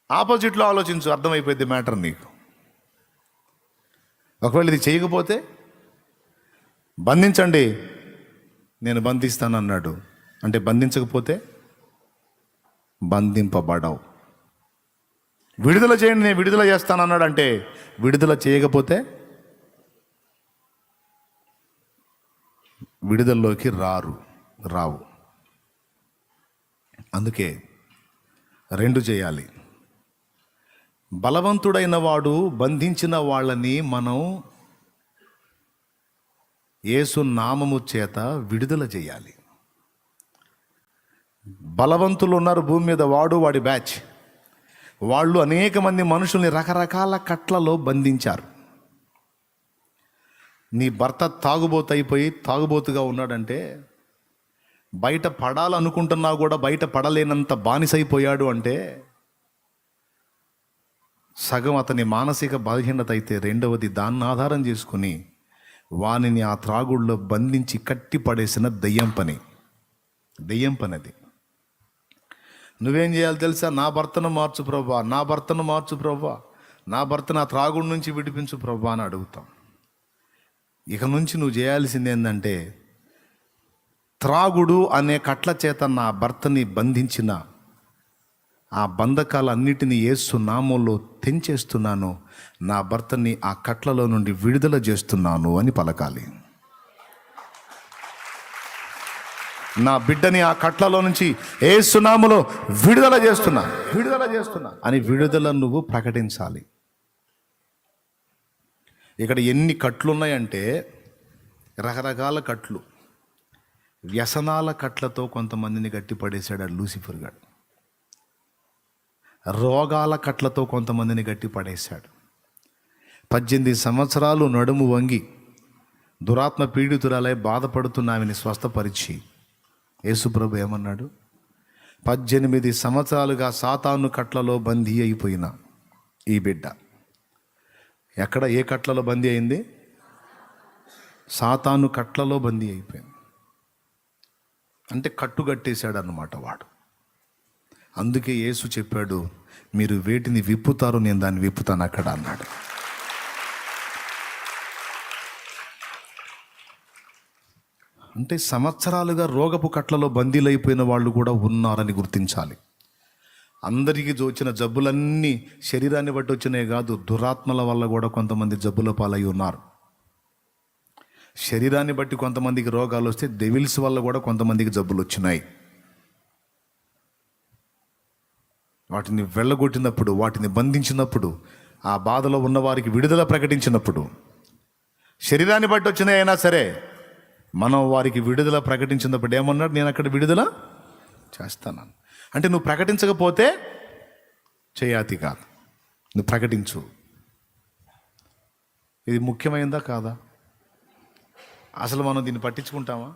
ఆపోజిట్లో ఆలోచించు, అర్థమైపోయింది మ్యాటర్ నీకు. ఒకవేళ ఇది చేయకపోతే బంధించండి, నేను బంధిస్తాను అన్నాడు. అంటే బంధించకపోతే బంధింపబడవు. విడుదల చేయండి, నేను విడుదల చేస్తాను అన్నాడు. అంటే విడుదల చేయకపోతే విడుదలలోకి రావు. అందుకే రెండు చేయాలి. బలవంతుడైన వాడు బంధించిన వాళ్ళని మనం యేసు నామము చేత విడుదల చేయాలి. బలవంతులు ఉన్నారు భూమి మీద, వాడి బ్యాచ్. వాళ్ళు అనేక మంది మనుషుల్ని రకరకాల కట్లలో బంధించారు. నీ భర్త తాగుబోతుగా ఉన్నాడంటే, బయట పడాలనుకుంటున్నా కూడా బయట పడలేనంత బానిసైపోయాడు అంటే సగం అతని మానసిక బలహీనత అయితే, రెండవది దాన్ని ఆధారం చేసుకుని వానిని ఆ త్రాగుళ్ళలో బంధించి కట్టి పడేసిన దెయ్యం పని అది. నువ్వేం చేయాలి తెలుసా? నా భర్తను మార్చు ప్రభా, నా భర్తను ఆ త్రాగుడి నుంచి విడిపించు ప్రభా అని అడుగుతాం. ఇక నుంచి నువ్వు చేయాల్సింది ఏంటంటే, త్రాగుడు అనే కట్ల చేత నా భర్తని బంధించిన ఆ బంధకాలన్నిటినీ యేసు నామంలో తెంచేస్తున్నాను, నా భర్తని ఆ కట్లలో నుండి విడుదల చేస్తున్నాను అని పలకాలి. నా బిడ్డని ఆ కట్లలో నుంచి యేసు నామములో విడుదల చేస్తున్నా అని విడుదల నువ్వు ప్రకటించాలి. ఇక్కడ ఎన్ని కట్లు ఉన్నాయంటే, రకరకాల కట్లు. వ్యసనాల కట్లతో కొంతమందిని గట్టిపడేశాడు లూసిఫర్ గాడు. రోగాల కట్లతో కొంతమందిని గట్టిపడేశాడు. 18 సంవత్సరాలు నడుము వంగి దురాత్మ పీడితురాలై బాధపడుతున్న ఆమెని స్వస్థపరిచి యేసుప్రభు ఏమన్నాడు? 18 సంవత్సరాలుగా సాతాను కట్లలో బందీ అయిపోయిన ఈ బిడ్డ ఏ కట్లలో బందీ అయింది? సాతాను కట్లలో బందీ అయిపోయింది. అంటే కట్టుగట్టేశాడు అన్నమాట వాడు. అందుకే యేసు చెప్పాడు, మీరు వేటిని విప్పుతారో నేను దాన్ని విప్పుతాను అక్కడ అన్నాడు. అంటే సంవత్సరాలుగా రోగపు కట్లలో బందీలైపోయిన వాళ్ళు కూడా ఉన్నారని గుర్తించాలి. అందరికీ వచ్చిన జబ్బులన్నీ శరీరాన్ని బట్టి వచ్చినాయి కాదు, దురాత్మల వల్ల కూడా కొంతమంది జబ్బుల పాలై ఉన్నారు. శరీరాన్ని బట్టి కొంతమందికి రోగాలు వస్తే డెవిల్స్ వల్ల కూడా కొంతమందికి జబ్బులు వచ్చినాయి. వాటిని వెళ్ళగొట్టినప్పుడు, వాటిని బంధించినప్పుడు, ఆ బాధలో ఉన్న వారికి విడుదల ప్రకటించినప్పుడు, శరీరాన్ని బట్టి వచ్చినాయి అయినా సరే మనం వారికి విడుదల ప్రకటించినప్పుడు ఏమన్నాడు? నేను అక్కడ విడుదల చేస్తాను. అంటే నువ్వు ప్రకటించకపోతే చేయాతి కాదు, నువ్వు ప్రకటించు. ఇది ముఖ్యమైనదా కాదా? అసలు మనం దీన్ని పట్టించుకుంటామా?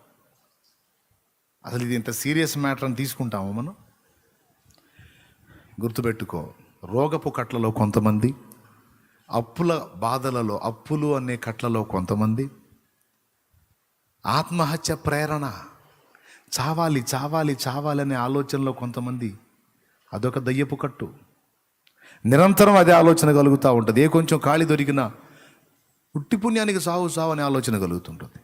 అసలు ఇది ఇంత సీరియస్ మ్యాటర్ అని తీసుకుంటామా మనం? గుర్తుపెట్టుకో, రోగపు కట్లలో కొంతమంది, అప్పుల బాధలలో, అప్పులు అనే కట్లలో కొంతమంది, ఆత్మహత్య ప్రేరణ, చావాలి అనే ఆలోచనలో కొంతమంది, అదొక దయ్యపు కట్టు. నిరంతరం అదే ఆలోచన కలుగుతూ ఉంటుంది. కొంచెం ఖాళీ దొరికినా ఉట్టి పుణ్యానికి సావు అనే ఆలోచన కలుగుతుంటుంది.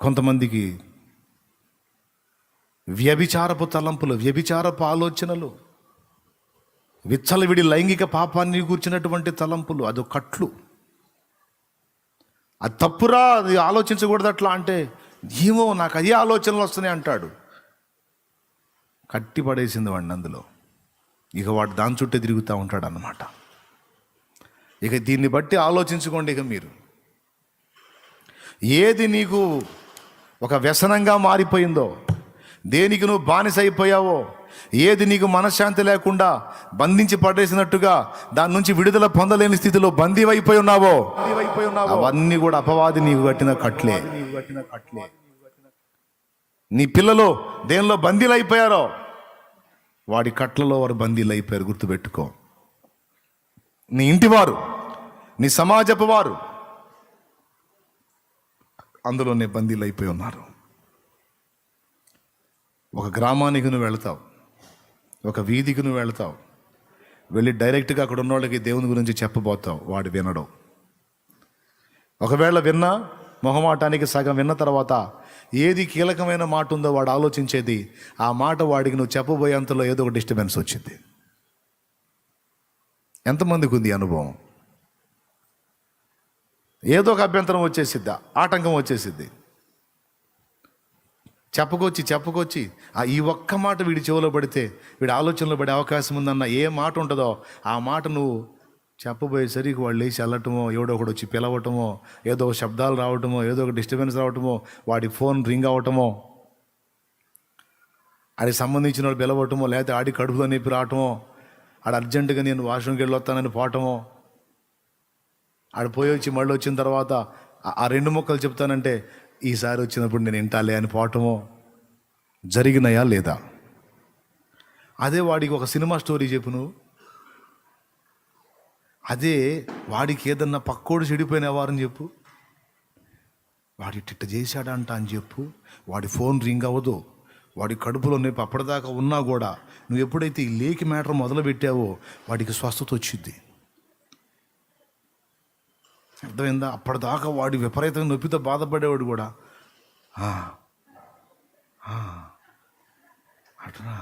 కొంతమందికి వ్యభిచారపు తలంపులు, వ్యభిచారపు ఆలోచనలు, విచ్చలవిడి లైంగిక పాపాన్ని కూర్చున్నటువంటి తలంపులు, అదో కట్లు. అది తప్పురా, అది ఆలోచించకూడదు అట్లా అంటే, ఏమో నాకు అదే ఆలోచనలు వస్తున్నాయి అంటాడు. కట్టి పడేసింది వాడిని అందులో. ఇక వాడు దాని చుట్టే తిరుగుతూ ఉంటాడు అన్నమాట. ఇక దీన్ని బట్టి ఆలోచించుకోండి. ఇక మీరు ఏది నీకు ఒక వ్యసనంగా మారిపోయిందో, దేనికి నువ్వు బానిస అయిపోయావో, ఏది నీకు మనశ్శాంతి లేకుండా బంధించి పడేసినట్టుగా దాని నుంచి విడుదల పొందలేని స్థితిలో బందీవైపోయి ఉన్నావో, అవన్నీ కూడా అపవాది నీకు కట్టిన కట్లే. నీ పిల్లలు దేనిలో బందీలు అయిపోయారో వాడి కట్లలో వారు బందీలు అయిపోయారు. గుర్తుపెట్టుకో. నీ ఇంటివారు, నీ సమాజపు వారు అందులోనే బందీలు అయిపోయి ఉన్నారు. ఒక గ్రామానికి నువ్వు వెళతావు, ఒక వీధికి నువ్వు వెళతావు, వెళ్ళి డైరెక్ట్గా అక్కడ ఉన్న వాళ్ళకి దేవుని గురించి చెప్పబోతావు. వాడు వినడం. ఒకవేళ విన్నా మొహమాటానికి సగం విన్న తర్వాత ఏది కీలకమైన మాట ఉందో వాడు ఆలోచించేది, ఆ మాట వాడికి నువ్వు చెప్పబోయేంతలో ఏదో ఒక డిస్టర్బెన్స్ వచ్చింది. ఎంతమందికి ఉంది అనుభవం? ఏదో ఒక అభ్యంతరం వచ్చేసిద్దా, ఆటంకం వచ్చేసిద్ది. చెప్పుకొచ్చి ఈ ఒక్క మాట వీడి చెవిలో పడితే వీడి ఆలోచనలో పడే అవకాశం ఉందన్న ఏ మాట ఉంటుందో ఆ మాట నువ్వు చెప్పబోయేసరికి వాళ్ళు లేచి వెళ్ళటమో, ఎవడో ఒకడు వచ్చి పిలవటమో, ఏదో ఒక శబ్దాలు రావటమో, ఏదో ఒక డిస్టర్బెన్స్ రావటమో, వాడి ఫోన్ రింగ్ అవటమో, ఆడికి సంబంధించిన వాళ్ళు పిలవటమో, లేకపోతే ఆడి కడుపులో నొప్పి రావటమో, ఆడు అర్జెంటుగా నేను వాష్రూమ్కి వెళ్ళొస్తానని పోవటమో, ఆడు పోయి వచ్చి మళ్ళీ వచ్చిన తర్వాత ఆ 2 ముక్కలు చెప్తానంటే ఈసారి వచ్చినప్పుడు నేను వింటాలే అని పోవటమో జరిగినాయా లేదా? అదే వాడికి ఒక సినిమా స్టోరీ చెప్పు నువ్వు. అదే వాడికి ఏదన్నా పక్కోడు చెడిపోయిన వారని చెప్పు, వాడి తిట్ట చేశాడంట అని చెప్పు. వాడి ఫోన్ రింగ్ అవ్వదు, వాడి కడుపులో నొప్పి అప్పటిదాకా ఉన్నా కూడా నువ్వు ఎప్పుడైతే ఈ లేకి మ్యాటర్ మొదలు పెట్టావో వాడికి స్వస్థత వచ్చింది. అర్థమైందా? అప్పటిదాకా వాడి విపరీతంగా నొప్పితో బాధపడేవాడు కూడా అట్రా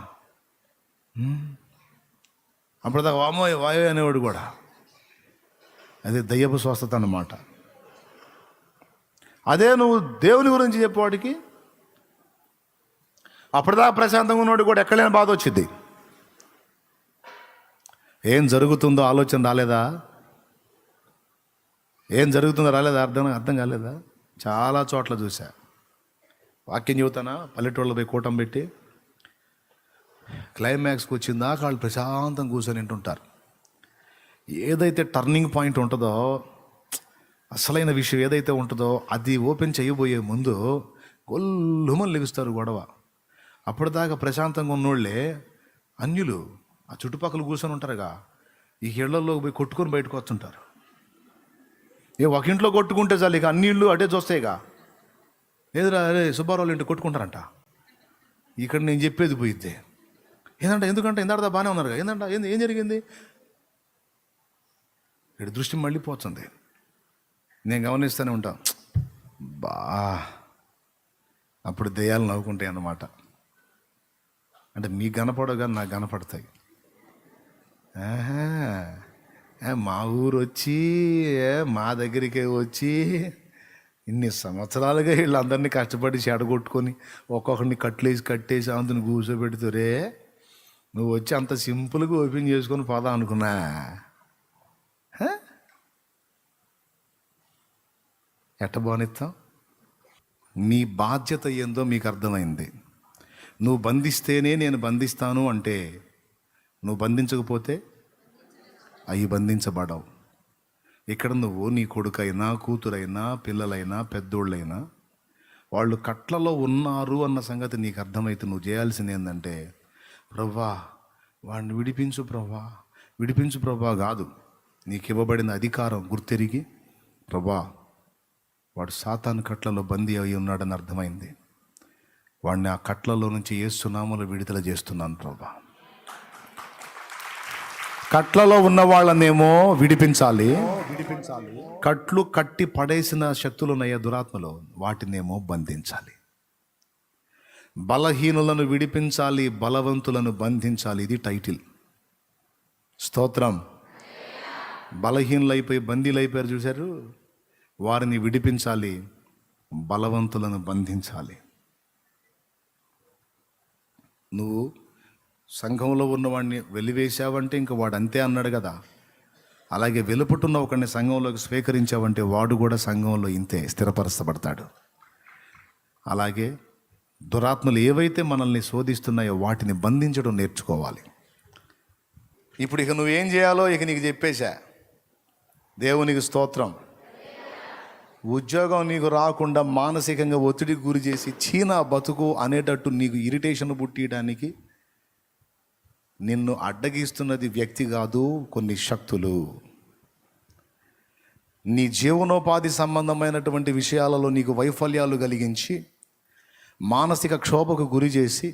అప్పటిదాకా వాయో అనేవాడు కూడా. అదే దయ్యపు స్వస్థత అన్నమాట. అదే నువ్వు దేవుని గురించి చెప్పేవాడికి అప్పటిదాకా ప్రశాంతంగా ఉన్నవాడు కూడా ఎక్కడైనా బాధ వచ్చింది. ఏం జరుగుతుందో ఆలోచన రాలేదా? ఏం జరుగుతుందో రాలేదా? అర్థం కాలేదా? చాలా చోట్ల చూసా. వాక్యం చెబుతానా, పల్లెటూళ్ళలో పోయి కూటం పెట్టి క్లైమాక్స్కి వచ్చిందాక వాళ్ళు ప్రశాంతంగా కూర్చొని వింటుంటారు. ఏదైతే టర్నింగ్ పాయింట్ ఉంటుందో, అసలైన విషయం ఏదైతే ఉంటుందో అది ఓపెన్ చేయబోయే ముందు గొల్లుమని లెగుస్తారు గొడవ. అప్పటిదాకా ప్రశాంతంగా ఉన్నోళ్ళే అన్యులు ఆ చుట్టుపక్కల కూర్చొని ఉంటారుగా, ఈ ఇళ్లలోకి పోయి కొట్టుకొని బయటకు వస్తుంటారు. ఒక ఇంట్లో కొట్టుకుంటే చాలు ఇక అన్ని ఇళ్ళు అటే చూస్తాయిగా. ఏదిరా అరే సుబ్బారావు ఇంటి కొట్టుకుంటారంట, ఇక్కడ నేను చెప్పేది పోయిద్దే. ఎందుకంటే ఇందాక బాగానే ఉన్నారుగా, ఏం జరిగింది? ఇక్కడ దృష్టి మళ్ళీపోతుంది. నేను గమనిస్తూనే ఉంటాను. అప్పుడు దెయ్యాలు నవ్వుకుంటాయి అన్నమాట. అంటే మీకు కనపడవు కానీ నాకు కనపడతాయి. మా ఊరు వచ్చి మా దగ్గరికే వచ్చి ఇన్ని సంవత్సరాలుగా వీళ్ళందరినీ కష్టపడి చెడగొట్టుకొని ఒక్కొక్కరిని కట్టేసి అందుని కూర్చోబెడుతురే, నువ్వు వచ్చి అంత సింపుల్గా ఓపెన్ చేసుకొని పోదా అనుకున్నా. ఎట్ట బానిస్తాం? నీ బాధ్యత ఏందో మీకు అర్థమైంది. నువ్వు బంధిస్తేనే నేను బంధిస్తాను అంటే, నువ్వు బంధించకపోతే అవి బంధించబడవు. ఇక్కడ నువ్వు నీ కొడుకైనా కూతురైనా పిల్లలైనా పెద్దోళ్ళైనా వాళ్ళు కట్లలో ఉన్నారు అన్న సంగతి నీకు అర్థమైతే నువ్వు చేయాల్సింది ఏంటంటే, ప్రవ్వా వాడిని విడిపించు ప్రవ్వా కాదు. నీకు ఇవ్వబడిన అధికారం గుర్తెరిగి, ప్రవ్వా వాడు సాతాను కట్లలో బందీ అయి ఉన్నాడని అర్థమైంది, వాడిని ఆ కట్లలో నుంచి యేసు నామములో విడుదల చేస్తున్నాను ప్రవ్వా. కట్లలో ఉన్న వాళ్ళనేమో విడిపించాలి. కట్లు కట్టి పడేసిన శక్తులు ఉన్నాయా దురాత్మలో, వాటినేమో బంధించాలి. బలహీనులను విడిపించాలి, బలవంతులను బంధించాలి. ఇది టైటిల్. స్తోత్రం. బలహీనులైపోయి బందీలైపోయారు చూశారు, వారిని విడిపించాలి, బలవంతులను బంధించాలి. నువ్వు సంఘంలో ఉన్నవాడిని వెలివేశావంటే ఇంక వాడు అంతే అన్నాడు కదా. అలాగే వెలుపుట్టున్న ఒకడిని సంఘంలోకి స్వీకరించావంటే వాడు కూడా సంఘంలో ఇంతే స్థిరపరచబడతాడు. అలాగే దురాత్మలు ఏవైతే మనల్ని శోధిస్తున్నాయో వాటిని బంధించడం నేర్చుకోవాలి. ఇప్పుడు ఇక నువ్వేం చేయాలో ఇక నీకు చెప్పేశా. దేవునికి స్తోత్రం. ఉద్యోగం నీకు రాకుండా మానసికంగా ఒత్తిడికి గురి చేసి చీనా బతుకు అనేటట్టు నీకు ఇరిటేషన్ పుట్టియడానికి నిన్ను అడ్డగిస్తున్నది వ్యక్తి కాదు, కొన్ని శక్తులు. నీ జీవనోపాధి సంబంధమైనటువంటి విషయాలలో నీకు వైఫల్యాలు కలిగించి మానసిక క్షోభకు గురి చేసి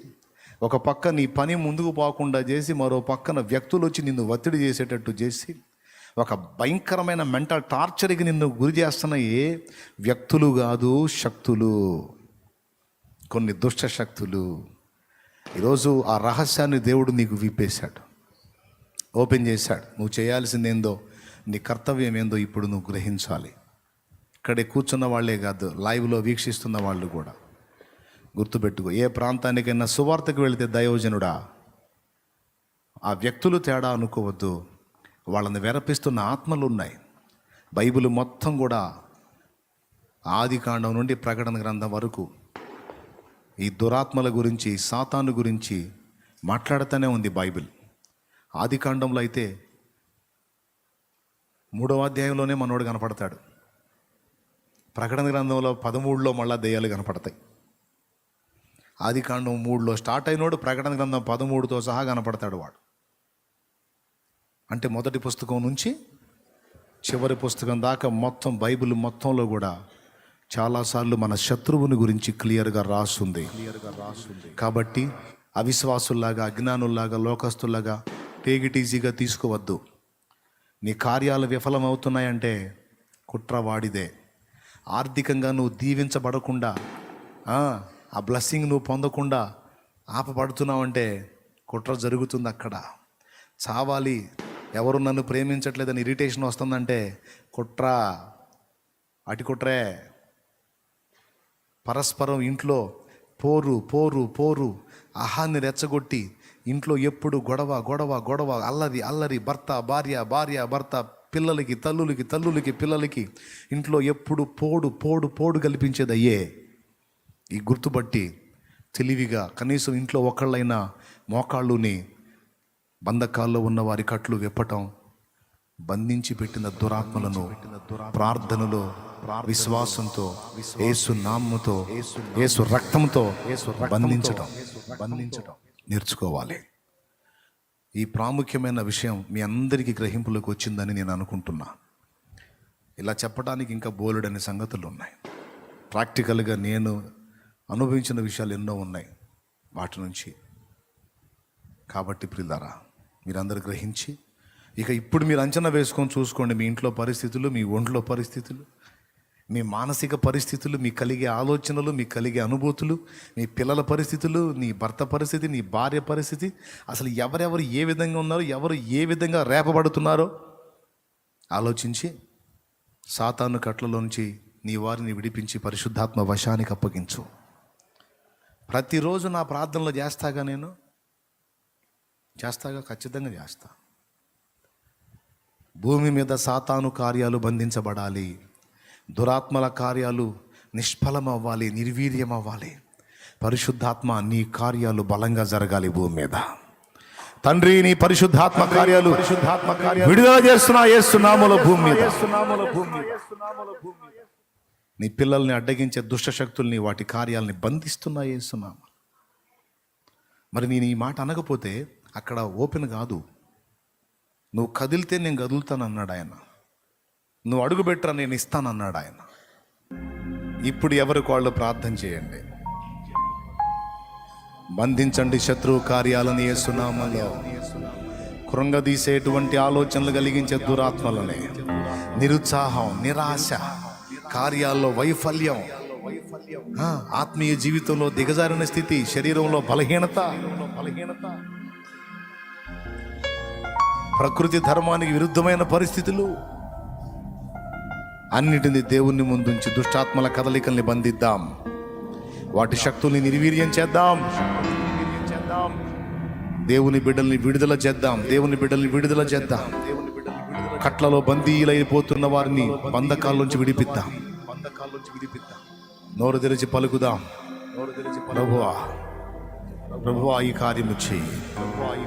ఒక పక్క నీ పని ముందుకు పోకుండా చేసి మరో పక్కన వ్యక్తులు వచ్చి నిన్ను ఒత్తిడి చేసేటట్టు చేసి ఒక భయంకరమైన మెంటల్ టార్చర్కి నిన్ను గురి చేస్తున్న ఏ వ్యక్తులు కాదు, శక్తులు, కొన్ని దుష్ట శక్తులు. ఈరోజు ఆ రహస్యాన్ని దేవుడు నీకు విప్పేశాడు, ఓపెన్ చేశాడు. నువ్వు చేయాల్సిందేందో, నీ కర్తవ్యం ఏందో ఇప్పుడు నువ్వు గ్రహించాలి. ఇక్కడే కూర్చున్న వాళ్ళే కాదు, లైవ్లో వీక్షిస్తున్న వాళ్ళు కూడా గుర్తుపెట్టుకో. ఏ ప్రాంతానికైనా సువార్తకు వెళితే దైవజనుడా, ఆ వ్యక్తులు తేడా అనుకోవద్దు, వాళ్ళని వెరపిస్తున్న ఆత్మలు ఉన్నాయి. బైబిల్ మొత్తం కూడా ఆది కాండం నుండి ప్రకటన గ్రంథం వరకు ఈ దురాత్మల గురించి, సాతాను గురించి మాట్లాడుతూనే ఉంది బైబిల్. ఆది కాండంలో అయితే 3వ అధ్యాయంలోనే మనోడు కనపడతాడు. ప్రకటన గ్రంథంలో 13లో మళ్ళా దెయ్యాలు కనపడతాయి. ఆది కాండం 3లో స్టార్ట్ అయినోడు ప్రకటన గ్రంథం 13తో సహా కనపడతాడు వాడు. అంటే మొదటి పుస్తకం నుంచి చివరి పుస్తకం దాకా మొత్తం బైబిల్ మొత్తంలో కూడా చాలాసార్లు మన శత్రువుని గురించి క్లియర్గా రాస్తుంది. కాబట్టి అవిశ్వాసుల్లాగా, అజ్ఞానుల్లాగా, లోకస్తుల్లాగా టేక్ ఇట్ ఈజీగా తీసుకోవద్దు. నీ కార్యాలు విఫలమవుతున్నాయంటే కుట్రవాడిదే. ఆర్థికంగా నువ్వు దీవించబడకుండా, ఆ బ్లెస్సింగ్ నువ్వు పొందకుండా ఆపబడుతున్నావంటే కుట్ర జరుగుతుంది అక్కడ. చావాలి, ఎవరు నన్ను ప్రేమించట్లేదని ఇరిటేషన్ వస్తుందంటే కుట్ర, అటి కుట్రే. పరస్పరం ఇంట్లో పోరు పోరు పోరు ఆహాన్ని రెచ్చగొట్టి ఇంట్లో ఎప్పుడు గొడవ గొడవ గొడవ, అల్లరి అల్లరి, భర్త భార్య, భార్య భర్త, పిల్లలకి తల్లులకి, తల్లులకి పిల్లలకి, ఇంట్లో ఎప్పుడు పోడు పోడు పోడు కల్పించేది అయ్యే. ఈ గుర్తుబట్టి తెలివిగా కనీసం ఇంట్లో ఒకళ్ళైనా మోకాళ్ళుని బంధకాల్లో ఉన్న వారి కట్లు విప్పటం, బంధించి పెట్టిన దురాత్మలను ప్రార్థనలో, విశ్వాసంతో, యేసు నామముతో, యేసు రక్తంతో బంధించటం నేర్చుకోవాలి. ఈ ప్రాముఖ్యమైన విషయం మీ అందరికీ గ్రహింపులోకి వచ్చిందని నేను అనుకుంటున్నా. ఇలా చెప్పడానికి ఇంకా బోలెడని సంగతులు ఉన్నాయి. ప్రాక్టికల్గా నేను అనుభవించిన విషయాలు ఎన్నో ఉన్నాయి వాటి నుంచి. కాబట్టి ప్రియులారా, మీరందరూ గ్రహించి ఇక ఇప్పుడు మీరు అంచనా వేసుకొని చూసుకోండి. మీ ఇంట్లో పరిస్థితులు, మీ ఒంట్లో పరిస్థితులు, మీ మానసిక పరిస్థితులు, మీ కలిగే ఆలోచనలు, మీ కలిగే అనుభూతులు, మీ పిల్లల పరిస్థితులు, నీ భర్త పరిస్థితి, నీ భార్య పరిస్థితి, అసలు ఎవరెవరు ఏ విధంగా ఉన్నారో, ఎవరు ఏ విధంగా రేపబడుతున్నారో ఆలోచించి సాతాను కట్లలోంచి నీ వారిని విడిపించి పరిశుద్ధాత్మ వశానికి అప్పగించు. ప్రతిరోజు నా ప్రార్థనలో చేస్తాగా ఖచ్చితంగా చేస్తా. భూమి మీద సాతాను కార్యాలు బంధించబడాలి, దురాత్మల కార్యాలు నిష్ఫలమవ్వాలి, నిర్వీర్యమవ్వాలి. పరిశుద్ధాత్మ నీ కార్యాలు బలంగా జరగాలి భూమి మీద. తండ్రి, నీ పరిశుద్ధాత్మ కార్యాలు విడుదల చేస్తున్నా యేసునామములో భూమి మీద. నీ పిల్లల్ని అడ్డగించే దుష్ట శక్తుల్ని, వాటి కార్యాలని బంధిస్తున్నా యేసునామములో. మరి నేను ఈ మాట అనకపోతే అక్కడ ఓపెన్ కాదు. నువ్వు కదిలితే నేను కదులుతాను అన్నాడు ఆయన. నువ్వు అడుగు పెట్టరా నేను ఇస్తానన్నాడు ఆయన. ఇప్పుడు ఎవరికి వాళ్ళు ప్రార్థన చేయండి. బంధించండి శత్రువు కార్యాలను యేసునామములో. కృంగదీసేటువంటి ఆలోచనలు కలిగించే దురాత్మలని, నిరుత్సాహం, నిరాశ, కార్యాల్లో వైఫల్యం, ఆత్మీయ జీవితంలో దిగజారిన స్థితి, శరీరంలో బలహీనత, ప్రకృతి ధర్మానికి విరుద్ధమైన పరిస్థితులు, అన్నిటినీ దేవుని ముందుంచి దుష్టాత్మల కదలికల్ని బంధిద్దాం. వాటి శక్తుల్ని నిర్వీర్యం చేద్దాం. దేవుని బిడ్డల్ని విడుదల చేద్దాం. కట్లలో బందీలైపోతున్న వారిని బంధకాల్లోంచి విడిపిద్దాం. నోరు తెరిచి పలుకుదాం, ప్రభువా ఈ కార్యము చేయి.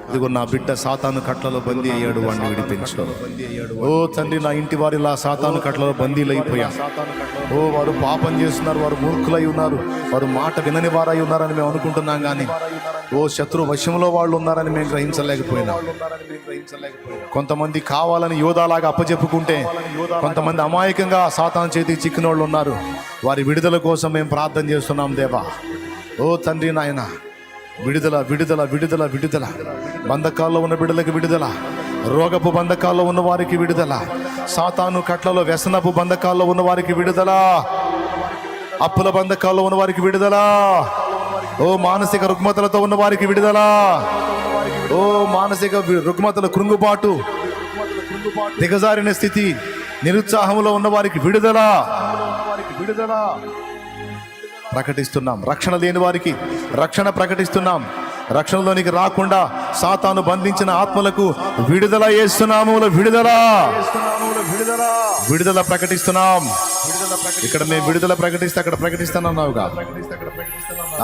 ఇదిగో నా బిడ్డ సాతాను కట్లలో బందీ అయ్యాడు, వాడిని విడిపించు. ఓ తండ్రి, నా ఇంటి వారిలా సాతాను కట్లలో బందీలైపోయా. ఓ వారు పాపం చేస్తున్నారు, వారు మూర్ఖులై ఉన్నారు, వారు మాట వినని వారై ఉన్నారని మేము అనుకుంటున్నాం, కానీ ఓ శత్రు వశంలో వాళ్ళు ఉన్నారని మేము గ్రహించలేకపోయినా. కొంతమంది కావాలని యోధాలాగా అప్పచెప్పుకుంటే, కొంతమంది అమాయకంగా సాతాను చేతికి చిక్కిన వాళ్ళు ఉన్నారు. వారి విడుదల కోసం మేము ప్రార్థన చేస్తున్నాం దేవా. ఓ తండ్రి నాయన, విడుదల విడుదల విడుదల విడుదల. బంధకాల్లో ఉన్న బిడ్డలకు విడుదల. రోగపు బంధకాల్లో ఉన్న వారికి విడుదల. సాతాను కట్లలో వ్యసనపు బంధకాల్లో ఉన్న వారికి విడుదల. అప్పుల బంధకాల్లో ఉన్న వారికి విడుదల. ఓ మానసిక రుగ్మతలతో ఉన్న వారికి విడుదల. ఓ మానసిక రుగ్మతల కృంగుబాటు, దిగజారిన స్థితి, నిరుత్సాహంలో ఉన్న వారికి విడుదల. విడుదల ప్రకటిస్తున్నాం. రక్షణ లేని వారికి రక్షణ ప్రకటిస్తున్నాం. రక్షణలోనికి రాకుండా సాతాను బంధించిన ఆత్మలకు విడుదల యేసునామములో విడుదల. విడుదల ప్రకటిస్తున్నాం. ఇక్కడ మేము విడుదల ప్రకటిస్తే అక్కడ ప్రకటిస్తున్నావుగా.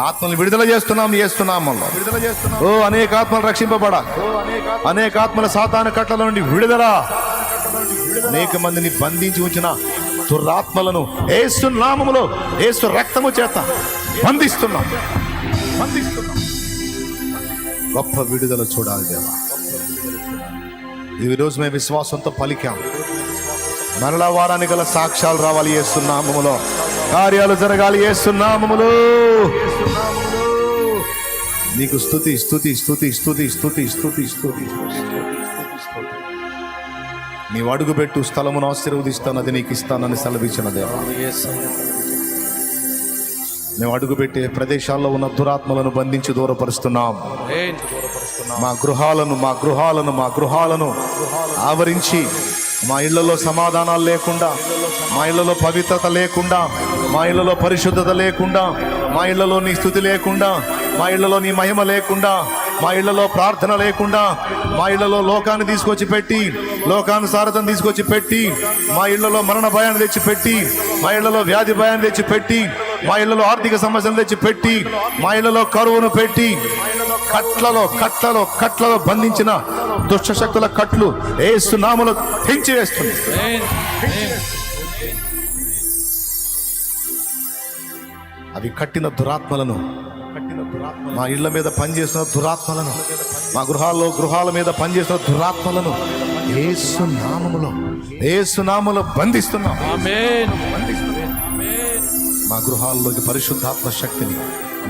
ఆత్మలు విడుదల చేస్తున్నాం యేసునామములో. ఓ అనేక ఆత్మలు రక్షింపబడాలి. అనేక ఆత్మల సాతాను కట్ల నుండి విడుదల. అనేక మందిని బంధించి ఉంచిన దురాత్మలను యేసు నామములో, యేసు రక్తము చేత బంధిస్తున్నాం. గొప్ప విడుదల చూడాలి దేవా. ఈ రోజు మేము విశ్వాసంతో పలికాం. మరలా వారానికి గల సాక్ష్యాలు రావాలి యేసు నామములో. కార్యాలు జరగాలి యేసు నామములో. నీకు స్తుతి స్తుతి స్తుతి స్తుతి స్తుతి స్తుతి స్తుతి. నీవు అడుగుపెట్టు స్థలమును ఆశీర్వదిస్తాను, అది నీకు ఇస్తానని సెలవిచ్చిన దేవా. మేము అడుగుపెట్టే ప్రదేశాల్లో ఉన్న దురాత్మలను బంధించి దూరపరుస్తున్నాం. మా గృహాలను ఆవరించి, మా ఇళ్లలో సమాధానాలు లేకుండా, మా ఇళ్లలో పవిత్రత లేకుండా, మా ఇళ్లలో పరిశుద్ధత లేకుండా, మా ఇళ్లలో నీ స్తుతి లేకుండా, మా ఇళ్లలో నీ మహిమ లేకుండా, మా ఇళ్లలో ప్రార్థన లేకుండా, మా ఇళ్లలో లోకాన్ని తీసుకొచ్చి పెట్టి, లోకానుసారతను తీసుకొచ్చి పెట్టి, మా ఇళ్లలో మరణ భయాన్ని తెచ్చిపెట్టి, మా ఇళ్లలో వ్యాధి భయాన్ని తెచ్చిపెట్టి, మా ఇళ్లలో ఆర్థిక సమస్యలు తెచ్చిపెట్టి, మా ఇళ్లలో కరువును పెట్టి, కట్లలో బంధించిన దుష్ట శక్తుల కట్లు యేసు నామములో తెంచివేస్తుంది. అవి కట్టిన దురాత్మలను, మా ఇళ్ల మీద పనిచేసిన దురాత్మలను, మా గృహాల మీద పనిచేసిన దురాత్మలను యేసు నామములో బంధిస్తున్నాం. మా గృహాల్లోకి పరిశుద్ధాత్మ శక్తిని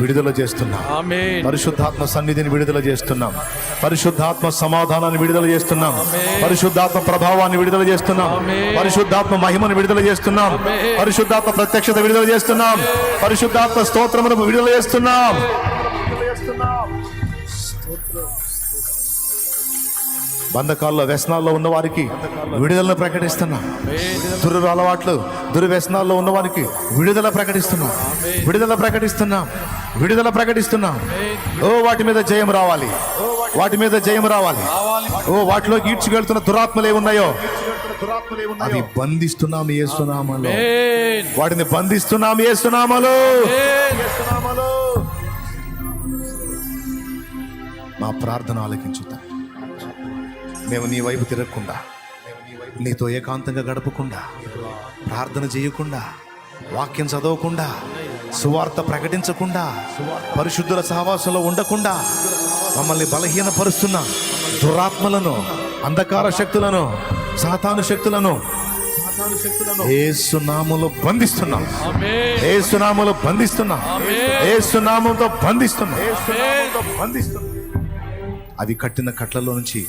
విడుదల చేస్తున్నాం. పరిశుద్ధాత్మ సన్నిధిని విడుదల చేస్తున్నాం. పరిశుద్ధాత్మ సమాధానాన్ని విడుదల చేస్తున్నాం. పరిశుద్ధాత్మ ప్రభావాన్ని విడుదల చేస్తున్నాం. పరిశుద్ధాత్మ మహిమను విడుదల చేస్తున్నాం. పరిశుద్ధాత్మ ప్రత్యక్షత విడుదల చేస్తున్నాం. పరిశుద్ధాత్మ స్తోత్రమును విడుదల చేస్తున్నాం. బంధకాల్లో వ్యసనాల్లో ఉన్న వారికి విడుదలను ప్రకటిస్తున్నాం. అలవాట్లు దుర్వ్యసనాల్లో ఉన్న వారికి విడుదల ప్రకటిస్తున్నాం. ఓ వాటి మీద జయం రావాలి. ఓ వాటిలో ఈడ్చుకెళ్తున్న దురాత్మలు ఏమున్నాయో అవి బంధిస్తున్నాం యేసునామములో. వాటిని బంధిస్తున్నాం యేసునామములో. మా ప్రార్థన ఆలకించుతా. మేము నీ వైపు తిరగకుండా, నీతో ఏకాంతంగా గడపకుండా, ప్రార్థన చేయకుండా, వాక్యం చదవకుండా, సువార్త ప్రకటించకుండా, పరిశుద్ధుల సహవాసంలో ఉండకుండా మమ్మల్ని బలహీనపరుస్తున్న దురాత్మలను, అంధకార శక్తులను, సాతాను శక్తులను యేసు నామములో బంధిస్తున్నాం. యేసు నామముతో బంధిస్తున్నాం. అవి కట్టిన కట్లలో నుంచి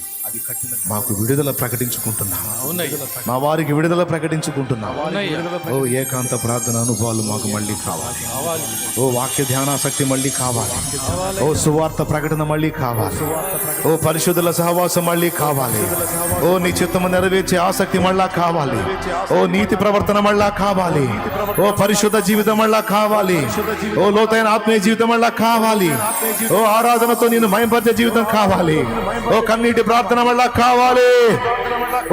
మాకు విడుదల ప్రకటించుకుంటున్నాం. మా వారికి విడుదల ప్రకటించుకుంటున్నాం. ఓ ఏకాంత ప్రార్థన అనుభవాలు మాకు మళ్ళీ కావాలి. ఓ వాక్య ధ్యానాసక్తి మళ్ళీ కావాలి. ఓ సువార్త ప్రకటన మళ్ళీ కావాలి. ఓ పరిశుద్ధుల సహవాసం మళ్ళీ కావాలి. ఓ నీ చిత్తము నెరవేర్చే ఆసక్తి మళ్ళా కావాలి. ఓ నీతి ప్రవర్తన మళ్ళా కావాలి. ఓ పరిశుద్ధ జీవితం మళ్ళా కావాలి. ఓ లోతైన ఆత్మీయ జీవితం మళ్ళా కావాలి. ఓ ఆరాధనతో నేను మయంపరిచే జీవితం కావాలి. ఓ కన్నీటి ప్రార్థన మళ్ళా కావాలి.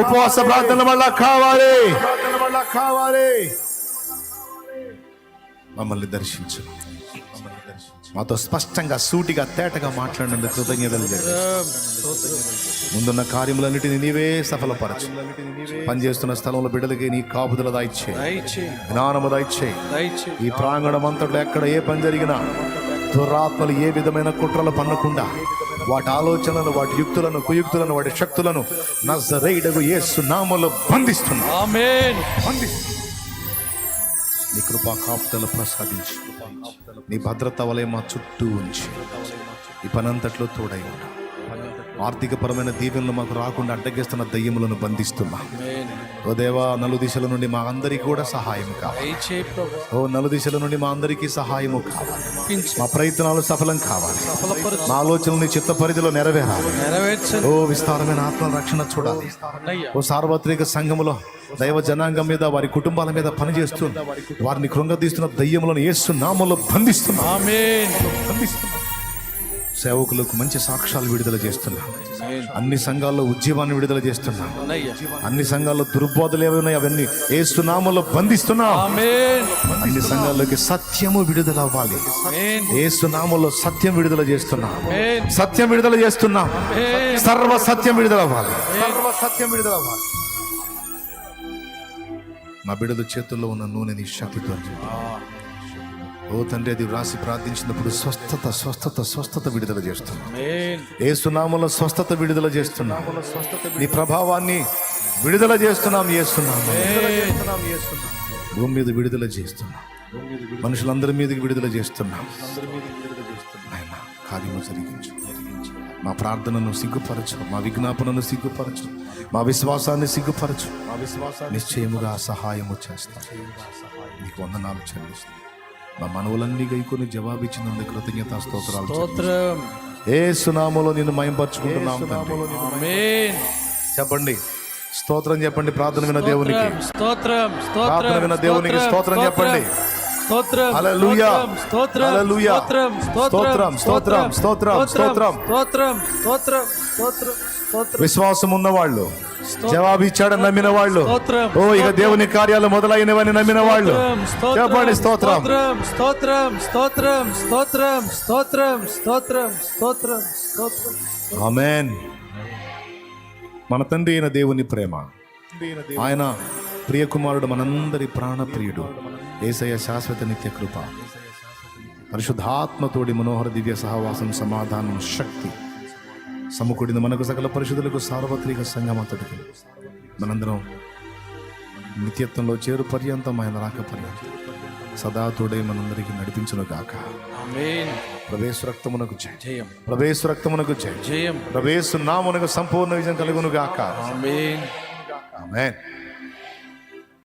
ఉపవాస ప్రార్థన మళ్ళా కావాలి. మమ్మల్ని దర్శించు. మాతో స్పష్టంగా సూటిగా తేటగా మాట్లాడినందుకు కృతజ్ఞతలు చెల్లిస్తున్నాం. ముందున్న కార్యములన్నిటిని నీవే సఫలపరచు. పనిచేస్తున్న స్థలంలో బిడ్డలకి నీ కాపుదల దాయిచ్చే, జ్ఞానము దాయిచ్చే. ఈ ప్రాంగణం అంతట్లో ఎక్కడ ఏ పని జరిగినా దురాత్మలు ఏ విధమైన కుట్రలు పన్నకుండా వాటి ఆలోచనలు, వాటి యుక్తులను, కుయుక్తులను, వాటి శక్తులను నజరేయుడగు యేసు నామములో బంధిస్తున్నాం. ఆమేన్. నీ కృపా కాపుదల ప్రసాదించి, నీ భద్రత వలె మా చుట్టూ ఉంచి ఈ పనంతట్లో తోడై ఉంటాం. ఆర్థికపరమైన దీవెనలు మాకు రాకుండా అడ్డగిస్తున్న దయ్యములను బంధిస్తున్నా. ఓ దేవా, నలుదిశల నుండి మా అందరికీ కూడా సహాయం కావాలి. ఓ నలుదిశల నుండి మా అందరికీ సహాయము కావాలి. మా ప్రయత్నాలు సఫలం కావాలి. మా ఆలోచనలు చిత్త పరిధిలో నెరవేరాలి. ఓ విస్తారమైన ఆత్మ రక్షణ చూడాలి. ఓ సార్వత్రిక సంఘములో దైవ జనాంగం మీద, వారి కుటుంబాల మీద పనిచేస్తూ వారిని కృంగదీస్తున్న దయ్యములను యేసు నామములో బంధిస్తున్నా. సేవకులకు మంచి సాక్ష్యాలు విడుదల చేస్తున్నా. అన్ని సంఘాల్లో ఉద్యమాన్ని విడుదల చేస్తున్నా. అన్ని సంఘాల్లో దుర్బోధలు ఏమైనా అవన్నీ యేసు నామములో బంధిస్తున్నా. అన్ని సంఘాల్లోకి సత్యము విడుదల అవ్వాలి. యేసు నామములో సత్యం విడుదల చేస్తున్నా. సత్యం విడుదల చేస్తున్నా. సర్వ సత్యం విడుదల అవ్వాలి. సర్వ సత్యం విడుదల అవ్వాలి. మా బిడ్డల చేతుల్లో ఉన్న నూనెని శక్తితో, ఓ తండ్రి, అది వ్రాసి ప్రార్థించినప్పుడు స్వస్థత స్వస్థత స్వస్థత విడుదల చేస్తున్నా. యేసు నామములో స్వస్థత విడుదల చేస్తున్నా. నీ ప్రభావాన్ని విడుదల చేస్తున్నాం. యేసు నామములో భూమి మీద విడుదల చేస్తున్నా. మనుషులందరి మీదకి విడుదల చేస్తున్నా. ఆయన కార్యము జరిగించు. మా ప్రార్థనను సిగ్గుపరచు. మా విజ్ఞాపనను సిగ్గుపరచు. మా విశ్వాసాన్ని సిగ్గుపరచు. నిశ్చయముగా సహాయము చేస్తా. నీకు వందనాలు చెల్లిస్తాను. మా మనవులన్నీ గైకొని జవాబిచ్చినందుకు కృతజ్ఞతా స్తోత్రాలు. యేసు నామములో నిన్ను మహిమపరచుకుంటున్నాం. చెప్పండి స్తోత్రం. చెప్పండి ప్రార్థన విన్న దేవునికి. ప్రార్థన విన్న దేవునికి స్తోత్రం చెప్పండి. హల్లెలూయా, హల్లెలూయా. స్తోత్రం, స్తోత్రం, స్తోత్రం, స్తోత్రం. విశ్వాసం ఉన్నవాళ్ళు, జవాబు ఇచ్చాడని నమ్మిన వాళ్ళు, ఓ ఇక దేవుని కార్యాలు మొదలైనవని నమ్మిన వాళ్ళు చెప్పండి స్తోత్రం. ఆమేన్. మన తండ్రి అయిన దేవుని ప్రేమ, ఆయన ప్రియకుమారుడు, మనందరి ప్రాణప్రియుడు యేసయ్య శాశ్వత నిత్య కృప, పరిశుద్ధాత్మతోడి మనోహర దివ్య సహవాసం, సమాధానం, శక్తి సమకూడిన మనకు సకల పరిశుద్ధులకు సార్వత్రిక సంగమంతటికి మనందరం నిత్యత్వంలో చేరు పర్యంతం, ఆయన రాక పర్యంతం సదా తోడే మనందరికీ నడిపించును గాక. ప్రవేశ రక్తమునకు జయం. ప్రవేశ రక్తమునకు జయం. ప్రవేశ నామమునకు సంపూర్ణ విజయం కలుగును గాక. ఆమేన్.